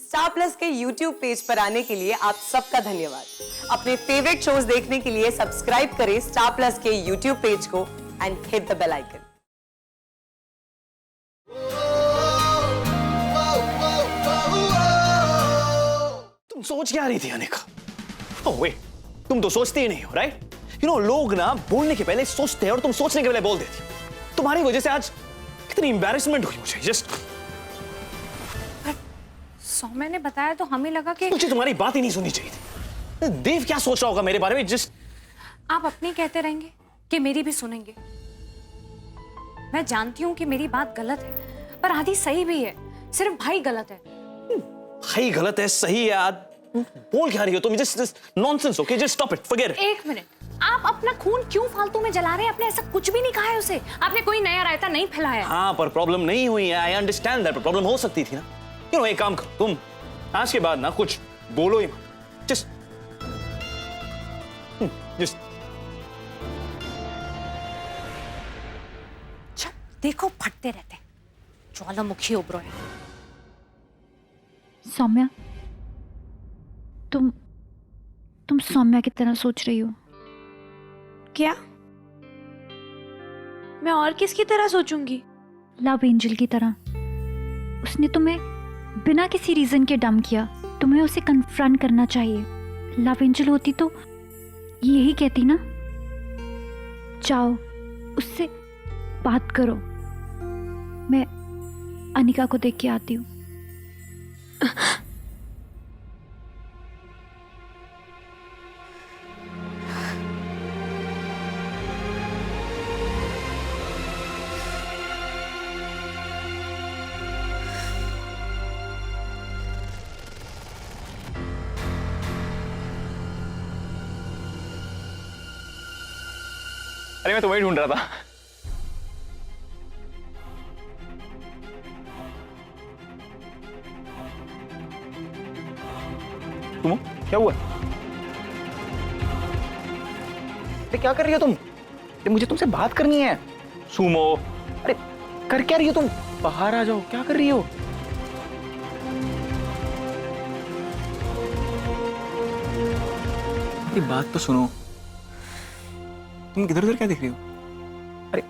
Star Plus के YouTube page पर आने के लिए आप सबका धन्यवाद। अपने फेवरेट शोज देखने के लिए सब्सक्राइब करें स्टार प्लस के YouTube पेज को and hit the bell icon. तुम सोच क्या रही थी अनिका? ओह वेट, तुम तो सोचती ही नहीं हो, राइट? यू नो, लोग ना बोलने के पहले सोचते हैं और तुम सोचने के पहले बोल देती हो। तुम्हारी वजह से आज कितनी एम्बैरेसमेंट हुई मुझे। जस्ट सौम्य ने बताया तो हमें लगा कि मुझे तुम्हारी बात ही नहीं सुननी चाहिए थी। देव क्या सोच रहा होगा मेरे बारे में? जस्ट आप अपनी कहते रहेंगे कि मेरी भी सुनेंगे। मैं जानती हूँ कि मेरी बात गलत है, पर आधी सही भी है। सिर्फ भाई गलत है। भाई गलत है, सही है। आज बोल क्या रही हो तुम? Just nonsense. Okay, just stop it, forget it. एक मिनट, आप अपना खून क्यों फालतू में जला रहे हैं? आपने ऐसा कुछ भी नहीं कहा है उसे। आपने कोई नया रायता नहीं फैलाया। हाँ, पर प्रॉब्लम नहीं हुई है। आई अंडरस्टैंड दैट, प्रॉब्लम हो सकती थी ना। यू नो, एक काम करो तुम, आज के बाद ना कुछ बोलो ही मत। जस्ट देखो, फटते रहते, ज्वालामुखी उभरो है। सौम्या, तुम सौम्या की तरह सोच रही हो क्या? मैं और किसकी तरह सोचूंगी? लव एंजल की तरह। उसने तुम्हें बिना किसी रीजन के डम किया। तुम्हें उसे कन्फ्रंट करना चाहिए। लव एंजल होती तो यही कहती ना, जाओ उससे बात करो। मैं अनिका को देख के आती हूँ। अरे मैं तुम्हें ढूंढ रहा था। तुम क्या हुआ? अरे क्या कर रही हो तुम? अरे मुझे तुमसे बात करनी है। सुमो, अरे कर क्या रही हो तुम? बाहर आ जाओ, क्या कर रही हो? मेरी बात तो सुनो। तुम इधर उधर क्या देख रही हो? अरे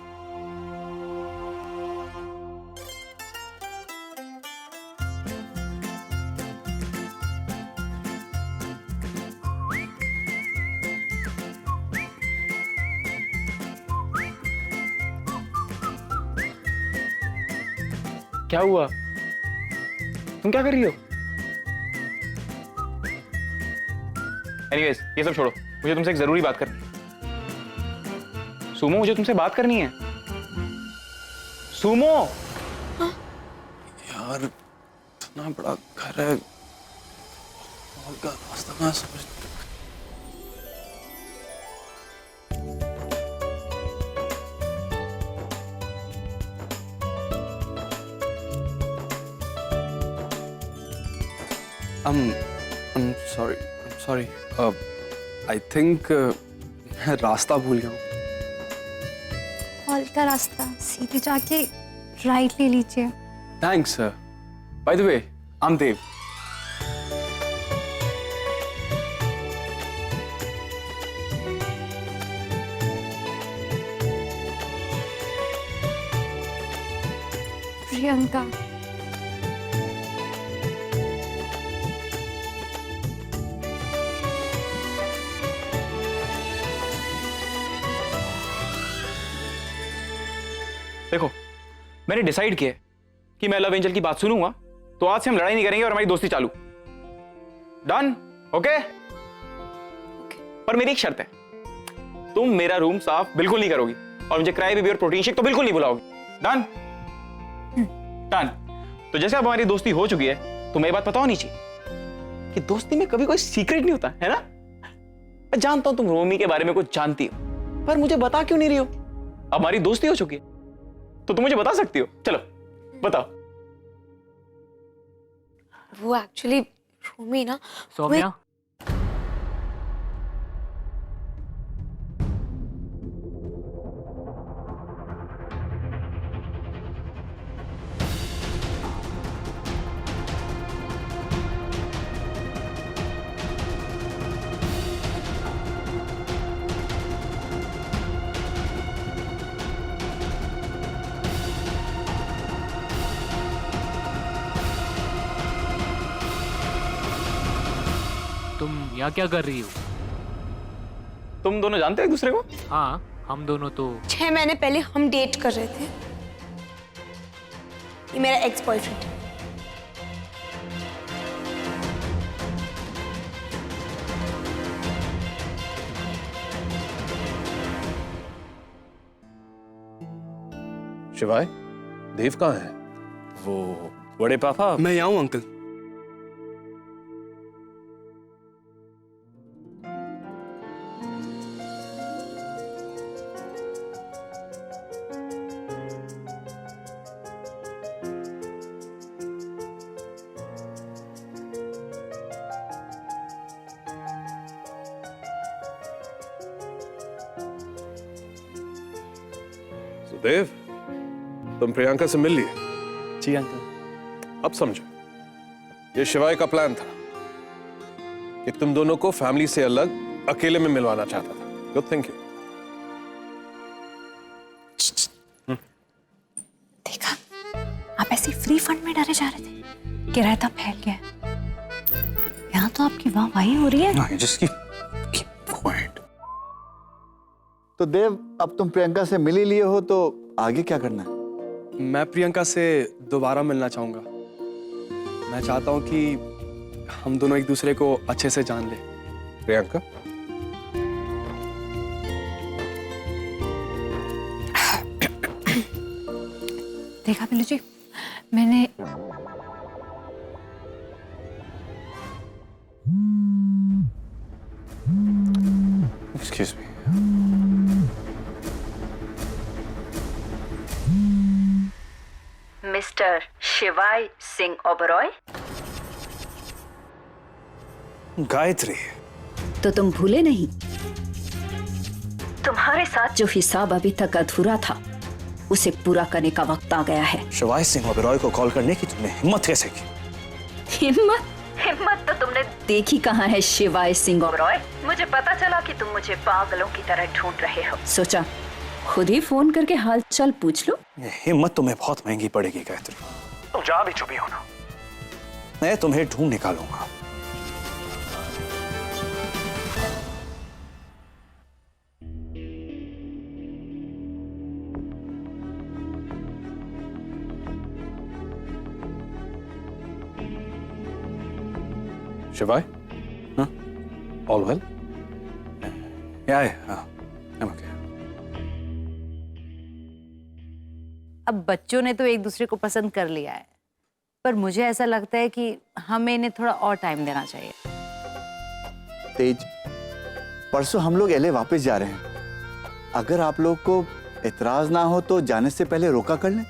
क्या हुआ? तुम क्या कर रही हो? एनीवेज, ये सब छोड़ो, मुझे तुमसे एक जरूरी बात करनी है। सुमो, मुझे तुमसे बात करनी है। सुमो। यार, इतना बड़ा घर है, हॉल का रास्ता कहाँ समझ। I'm sorry. I think मैं रास्ता भूल गया हूँ। हॉल का रास्ता सीधे जाके राइट ले लीजिए। Thanks, sir. By the way, I'm Dev. Priyanka. देखो, मैंने डिसाइड किया कि मैं लव एंजल की बात सुनूंगा, तो आज से हम लड़ाई नहीं करेंगे और हमारी दोस्ती चालू। डन? ओके? पर मेरी एक शर्त है, तुम मेरा रूम साफ बिल्कुल नहीं करोगी और मुझे क्राई बेबी और प्रोटीन शेक तो बिल्कुल नहीं बुलाओगी। डन? डन। तो जैसे अब हमारी दोस्ती हो चुकी है, तो मैं बात पता होनी चाहिए कि दोस्ती में कभी कोई सीक्रेट नहीं होता है ना। मैं जानता हूं तुम रोमी के बारे में कुछ जानती हो, पर मुझे बता क्यों नहीं रही हो? अब हमारी दोस्ती हो चुकी है तो तुम मुझे बता सकती हो। चलो बताओ। वो एक्चुअली रोमी ना, सौम्या, यहाँ क्या कर रही हो? तुम दोनों जानते हो एक दूसरे को? हाँ, हम दोनों तो 6 महीने पहले हम डेट कर रहे थे। ये मेरा एक्स बॉयफ्रेंड है। शिवाय, देव कहाँ है? वो बड़े पापा। मैं यहाँ हूँ अंकल। देव, तुम प्रियंका से मिल लिए? जी अंकल। अब समझो, ये शिवाय का प्लान था कि तुम दोनों को फैमिली से अलग अकेले में मिलवाना चाहता था। Good thinking. देखा, आप ऐसे फ्री फंड में डरे जा रहे थे कि रायता फैल गया है। यहाँ तो आपकी वाहवाही हो रही है। जिसकी पॉइंट। तो देव, अब तुम प्रियंका से मिल ही लिए हो तो आगे क्या करना है? मैं प्रियंका से दोबारा मिलना चाहूंगा। मैं चाहता हूं कि हम दोनों एक दूसरे को अच्छे से जान लें। प्रियंका, देखा बिल्लू जी, मैंने एक्सक्यूज मी। मिस्टर शिवाय सिंह ओबरॉय। गायत्री, तो तुम भूले नहीं? तुम्हारे साथ जो हिसाब अभी तक अधूरा था उसे पूरा करने का वक्त आ गया है। शिवाय सिंह ओबेरॉय को कॉल करने की तुमने हिम्मत कैसे की? हिम्मत तो तुमने देखी कहाँ है शिवाय सिंह ओबेरॉय। मुझे पता चला कि तुम मुझे पागलों की तरह ढूंढ रहे हो। सोचा खुद ही फोन करके हाल चाल पूछ लो। ये हिम्मत तुम्हें बहुत महंगी पड़ेगी गायत्री। तुम जहाँ भी छुपी हो ना, मैं तुम्हें ढूंढ निकालूंगा। शिवाय, ऑल वेल? अब बच्चों ने तो एक दूसरे को पसंद कर लिया है, पर मुझे ऐसा लगता है कि हमें इन्हें थोड़ा और टाइम देना चाहिए। तेज, परसों हम लोग एलए वापस जा रहे हैं। अगर आप लोग को एतराज ना हो तो जाने से पहले रोका कर लें।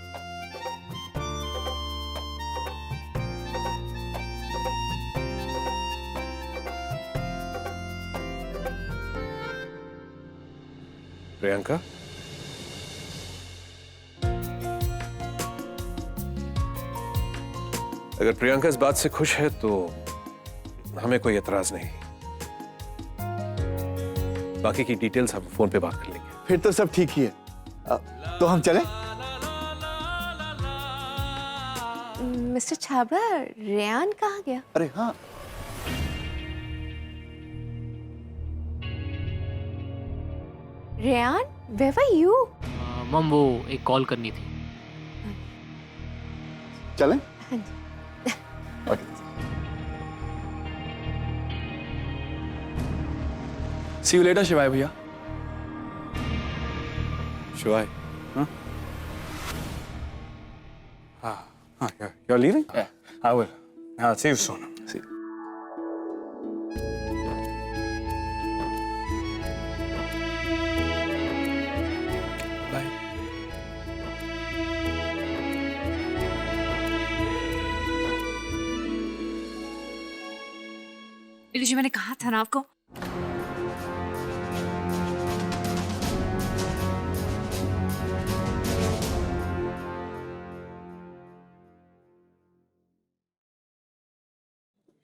प्रियंका, अगर प्रियंका इस बात से खुश है तो हमें कोई एतराज नहीं। बाकी की डिटेल्स हम फोन पे बात कर लेंगे। फिर तो सब ठीक ही है। तो हम चलें? मिस्टर छाबड़ा, रेयान कहाँ गया? अरे हाँ, रेयान, where were you? मम वो एक कॉल करनी थी। चलें? सी यू लेटर शिवाय भैया। शिवाय, you're leaving? Yeah, I will. I'll see you soon. See. Bye. Billu जी, मैंने कहा था ना आपको।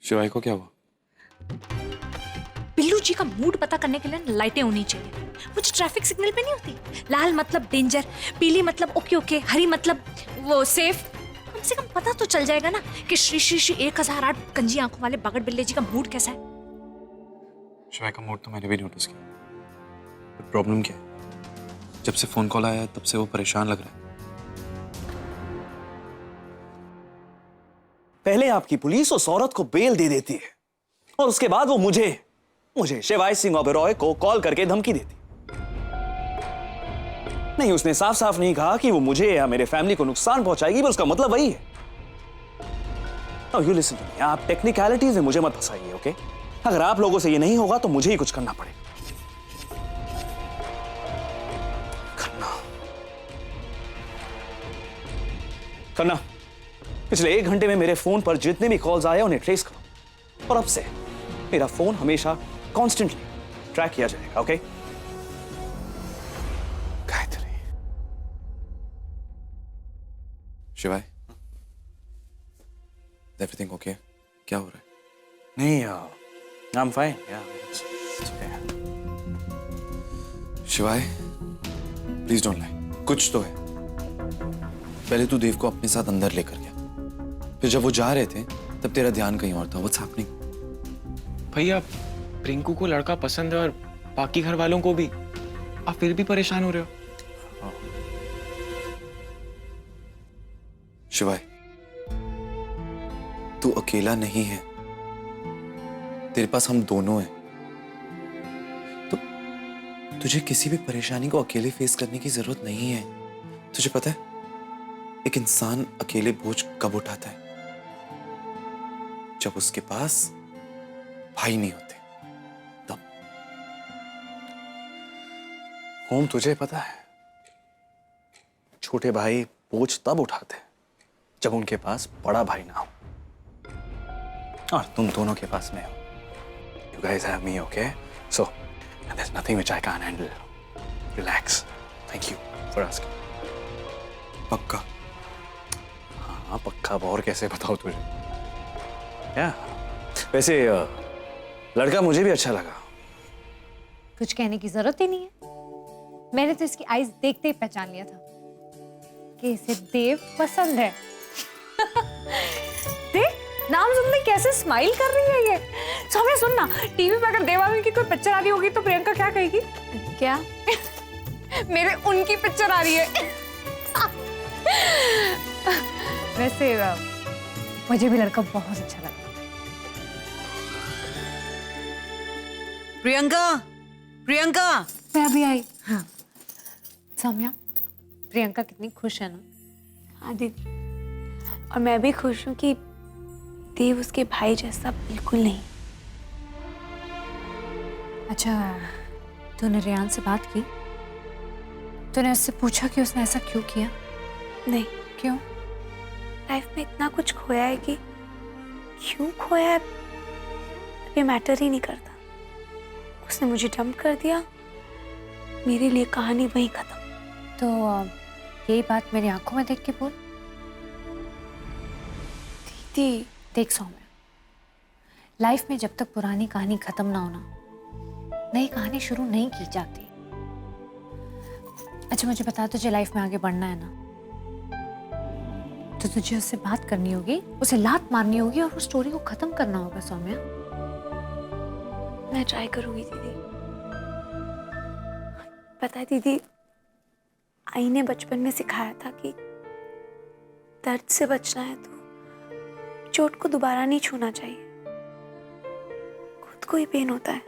शिवाय को क्या हुआ? बिल्लू जी का मूड पता करने के लिए लाइटें होनी चाहिए। मुझे ट्रैफिक सिग्नल पे नहीं होती। लाल मतलब डेंजर, पीली मतलब ओके ओके, हरी मतलब वो सेफ। कम से कम पता तो चल जाएगा ना कि श्री श्री श्री 1008 कंजी आंखों वाले बागड़ बिल्ले जी का मूड कैसा है। शिवाय का मूड तो मैंने भी नोटिस किया, पर प्रॉब्लम क्या है? जब से फोन कॉल आया तब से वो परेशान लग रहा है। पहले आपकी पुलिस उस औरत को बेल दे देती है और उसके बाद वो मुझे शिवाय सिंह ओबेरॉय को कॉल करके धमकी देती। नहीं, उसने साफ साफ नहीं कहा कि वो मुझे या मेरे फैमिली को नुकसान पहुंचाएगी, पर उसका मतलब वही है। यू लिसन टू मी, आप टेक्निकलिटीज में मुझे मत फंसाइए, ओके? अगर आप लोगों से ये नहीं होगा तो मुझे ही कुछ करना पड़ेगा। करना पिछले 1 घंटे में मेरे फोन पर जितने भी कॉल्स आए उन्हें ट्रेस करो, और अब से मेरा फोन हमेशा कॉन्स्टेंटली ट्रैक किया जाएगा, ओके? गायत्री। शिवाय, एवरीथिंग ओके? क्या हो रहा है? नहीं, आई एम फाइन, या शिवाय, प्लीज डोंट लाई। कुछ तो है। पहले तू देव को अपने साथ अंदर लेकर गया, फिर जब वो जा रहे थे तब तेरा ध्यान कहीं और था। What's happening? भैया, प्रिंकू को लड़का पसंद है और बाकी घर वालों को भी, आप फिर भी परेशान हो रहे हो। शिवाय, तू अकेला नहीं है, तेरे पास हम दोनों हैं। तो तुझे किसी भी परेशानी को अकेले फेस करने की जरूरत नहीं है। तुझे पता है एक इंसान अकेले बोझ कब उठाता है? जब उसके पास भाई नहीं होते तब। होम, तुझे पता है छोटे भाई बोझ तब उठाते हैं जब उनके पास बड़ा भाई ना हो, और तुम दोनों के पास मैं हो। You guys have me, okay? So, and there's nothing which I can't handle. Relax. Thank you for asking. पक्का? हाँ, पक्का। और कैसे बताओ तुझे? या वैसे लड़का मुझे भी अच्छा लगा। कुछ कहने की जरूरत ही नहीं है, मैंने तो इसकी आईज देखते ही पहचान लिया था कि इसे देव पसंद है। देख, नाम सुनते कैसे स्माइल कर रही है ये। सौम्या सुन ना, टीवी पे अगर देवानंद की कोई पिक्चर आ रही होगी तो प्रियंका क्या कहेगी? क्या? मेरे उनकी पिक्चर आ रही है। वैसे मुझे भी लड़का बहुत अच्छा लगा। प्रियंका, प्रियंका, मैं अभी आई। हाँ सौम्या, प्रियंका कितनी खुश है ना। हाँ दीदी, और मैं भी खुश हूँ कि देव उसके भाई जैसा बिल्कुल नहीं। अच्छा, तूने रेयान से बात की? तूने उससे पूछा कि उसने ऐसा क्यों किया? नहीं। क्यों? लाइफ में इतना कुछ खोया है कि क्यों खोया है ये मैटर ही नहीं करता। उसने मुझे डंप कर दिया, मेरे लिए कहानी वहीं खत्म। तो यही बात मेरी आंखों में देख के बोल। दीदी, देख सौम्या, लाइफ में जब तक पुरानी कहानी खत्म ना होना, नई कहानी शुरू नहीं की जाती। अच्छा मुझे बता, तुझे लाइफ में आगे बढ़ना है ना, तो तुझे उससे बात करनी होगी, उसे लात मारनी होगी और उस स्टोरी को खत्म करना होगा सौम्या। मैं ट्राई करूंगी दीदी। पता है दीदी, आई ने बचपन में सिखाया था कि दर्द से बचना है तो चोट को दोबारा नहीं छूना चाहिए, खुद को ही पेन होता है।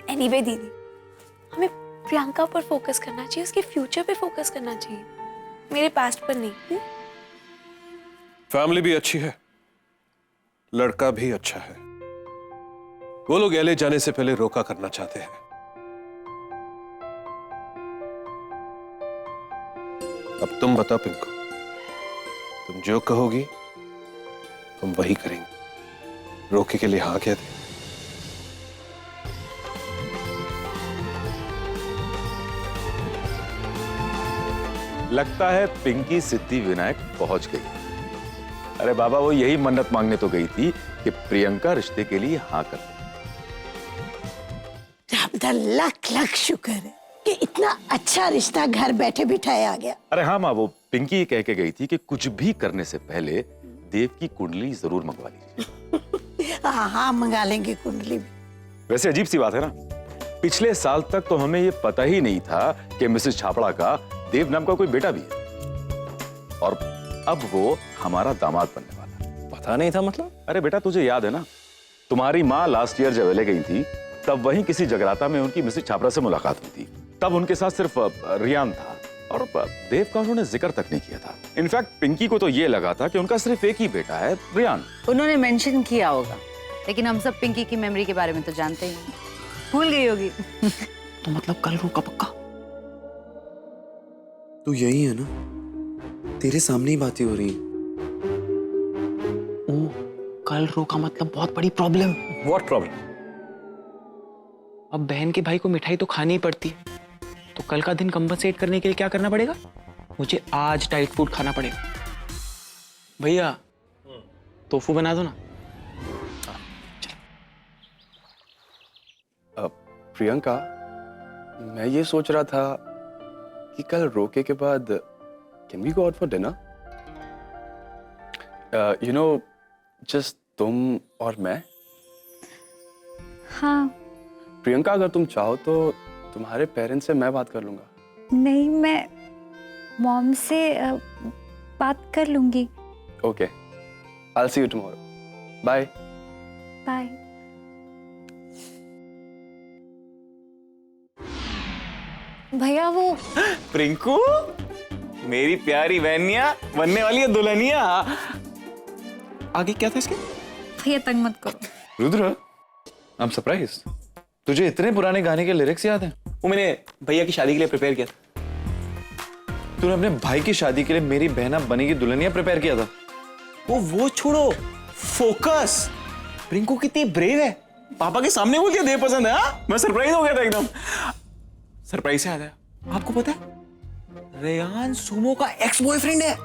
एनीवे दीदी, हमें प्रियंका पर फोकस करना चाहिए, उसके फ्यूचर पे फोकस करना चाहिए, मेरे पास्ट पर नहीं। फैमिली भी अच्छी है, लड़का भी अच्छा है। वो लोग एले जाने से पहले रोका करना चाहते हैं। अब तुम बता पिंकू, तुम जो कहोगी हम वही करेंगे। रोके के लिए हाँ कह दे। लगता है पिंकी सिद्धि विनायक पहुंच गई। अरे बाबा, वो यही मन्नत मांगने तो गई थी कि प्रियंका रिश्ते के लिए हाँ कर दे। लाख लाख शुक्र है कि इतना अच्छा रिश्ता घर बैठे बिठाए आ गया। अरे हाँ माँ, वो पिंकी कह के गई थी कि कुछ भी करने से पहले देव की कुंडली जरूर मंगवा लीजिए। हाँ हाँ, मंगा लेंगे कुंडली भी। वैसे अजीब सी बात है ना, पिछले साल तक तो हमें ये पता ही नहीं था कि मिसेस छापड़ा का देव नाम का कोई बेटा भी है, और अब वो हमारा दामाद बनने वाला है। पता नहीं था मतलब? अरे बेटा, तुझे याद है ना, तुम्हारी माँ लास्ट ईयर जब एलए गई थी तब वहीं किसी जगराता में उनकी मिसेस छापड़ा से मुलाकात हुई थी। तब उनके साथ सिर्फ रियान था और देव का उन्होंने जिक्र तक नहीं किया था। इनफैक्ट पिंकी को तो ये लगा था कि उनका सिर्फ एक ही बेटा है, रियान। उन्होंने मेंशन किया होगा, लेकिन हम सब पिंकी की मेमोरी के बारे में तो जानते ही नहीं, भूल गई होगी। तो मतलब कल रोका पक्का? तू यही है ना? तेरे सामने ही बातें हो रही हैं। ओ, कल रोका मतलब बहुत बड़ी प्रॉब्लम। What problem? अब बहन के भाई को मिठाई तो खानी ही पड़ती है, तो कल का दिन कंपनसेट करने के लिए क्या करना पड़ेगा? मुझे आज टाइट फूड खाना पड़ेगा। भैया टोफू बना दो ना। प्रियंका, मैं ये सोच रहा था कि कल रोके के बाद can we go out for dinner? You know, just तुम और मैं। हाँ। प्रियंका, अगर तुम चाहो तो तुम्हारे पेरेंट्स से मैं बात कर लूंगा। नहीं, मैं मॉम से बात कर लूंगी। Okay, I will see you tomorrow. Bye. Bye. भैया वो प्रिंकू, मेरी प्यारी बहनिया बनने वाली है दुल्हनिया। आगे क्या था इसके? भैया तंग मत करो। Rudra, I am surprised. तुझे इतने पुराने गाने के लिरिक्स याद हैं? वो मैंने भैया की शादी के लिए प्रिपेयर किया था। तूने अपने भाई की शादी के लिए मेरी बहना बनेगी दुल्हनिया प्रिपेयर किया था? वो छोड़ो, फोकस। प्रिंकू कितनी ब्रेव है, पापा के सामने बोल के दे पसंद है। हाँ? मैं सरप्राइज हो गया था एकदम। सरप्राइज से याद है, आपको पता है रेयान सुमो का एक्स बॉयफ्रेंड है।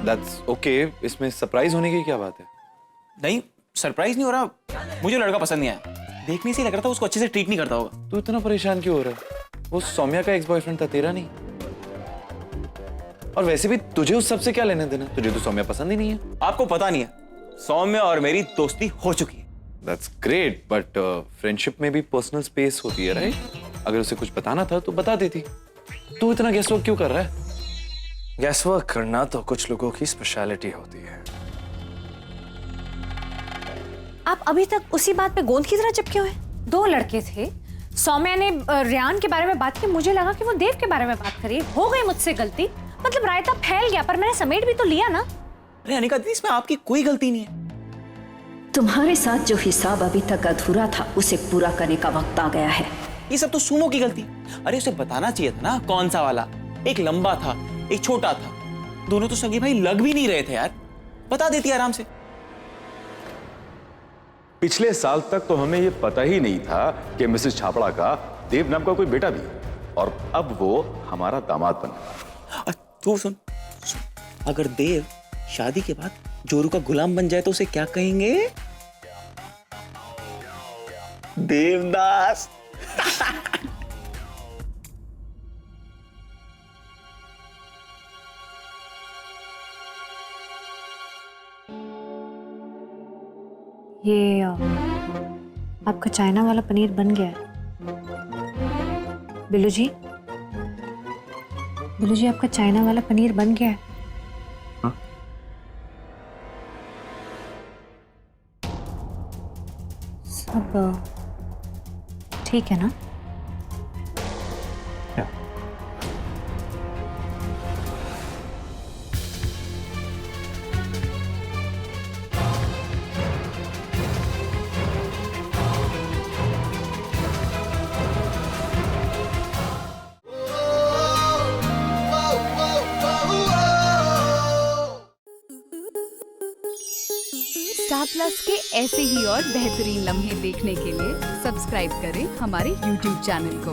दैट्स ओके, इसमें सरप्राइज होने की क्या बात है? नहीं, सरप्राइज नहीं हो रहा, मुझे लड़का पसंद नहीं आया। देखने से लग रहा था उसको अच्छे से ट्रीट नहीं करता होगा। तू इतना परेशान क्यों हो रहा है? वो सौम्या का एक्स बॉयफ्रेंड था, तेरा नहीं। और वैसे भी तुझे उस सबसे क्या लेने देना? तुझे तो सौम्या पसंद ही नहीं है। आपको पता नहीं है, सौम्या और मेरी दोस्ती हो चुकी है। दैट्स ग्रेट, बट फ्रेंडशिप में भी पर्सनल स्पेस होती है, राइट? अगर उसे कुछ बताना था तो बता देती। तू इतना गैसवर्क क्यों कर रहा है? गैसवर्क करना तो कुछ लोगों की स्पेशलिटी होती है। आप अभी तक उसी बात पे गोंद की तरह चिपके हुए? दो लड़के थे, सौम्या ने रियान के बारे में बात की, मुझे लगा कि वो देव के बारे में बात करी। हो गई मुझसे गलती, मतलब रायता फैल गया, पर मैंने समेट भी तो लिया ना। अरे अनिका दीदी, इसमें आपकी कोई गलती नहीं है। तुम्हारे साथ जो हिसाब अभी तक अधूरा था उसे पूरा करने का वक्त आ गया है। ये सब तो सुमो की गलती। अरे उसे बताना चाहिए था ना कौन सा वाला। एक लंबा था, एक छोटा था, दोनों तो सगे भाई लग भी नहीं रहे थे यार। बता देती आराम से। पिछले साल तक तो हमें ये पता ही नहीं था कि मिसेस छापड़ा का देव नाम का कोई बेटा भी है, और अब वो हमारा दामाद बनने वाला है। तू सुन, अगर देव शादी के बाद जोरू का गुलाम बन जाए तो उसे क्या कहेंगे? देवदास। ये आपका चाइना वाला पनीर बन गया है। बिल्लू जी, आपका चाइना वाला पनीर बन गया है। हाँ? सब ठीक है ना? स्टार प्लस के ऐसे ही और बेहतरीन लम्हे देखने के लिए सब्सक्राइब करें हमारे YouTube चैनल को।